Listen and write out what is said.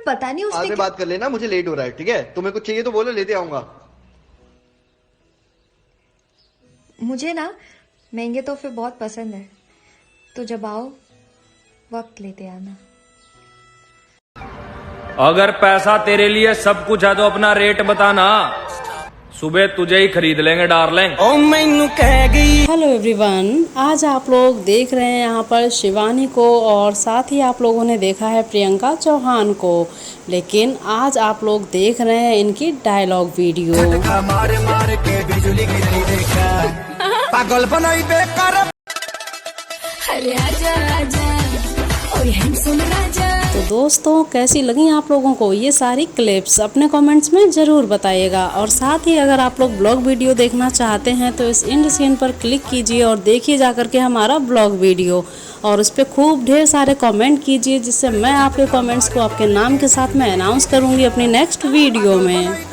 पता नहीं बाद उसने में बात कर लेना, मुझे लेट हो रहा है। ठीक है, तुम्हें कुछ चाहिए तो बोलो, लेते आऊंगा। मुझे ना महंगे तोहफे बहुत पसंद है, तो जब आओ वक्त लेते आना। अगर पैसा तेरे लिए सब कुछ है तो अपना रेट बताना, सुबह तुझे ही खरीद लेंगे डार्लिंग। हेलो एवरीवन, आज आप लोग देख रहे हैं यहाँ पर शिवानी को और साथ ही आप लोगों ने देखा है प्रियंका चौहान को, लेकिन आज आप लोग देख रहे हैं इनकी डायलॉग वीडियो। पागल बनाई बेकार। अरे आजा आजा ओए हैंडसम राजा। तो दोस्तों, कैसी लगी आप लोगों को ये सारी क्लिप्स अपने कमेंट्स में ज़रूर बताइएगा। और साथ ही अगर आप लोग ब्लॉग वीडियो देखना चाहते हैं तो इस एंड सीन पर क्लिक कीजिए और देखिए जा करके हमारा ब्लॉग वीडियो, और उस पर खूब ढेर सारे कमेंट कीजिए, जिससे मैं आपके कमेंट्स को आपके नाम के साथ में अनाउंस करूँगी अपनी नेक्स्ट वीडियो में।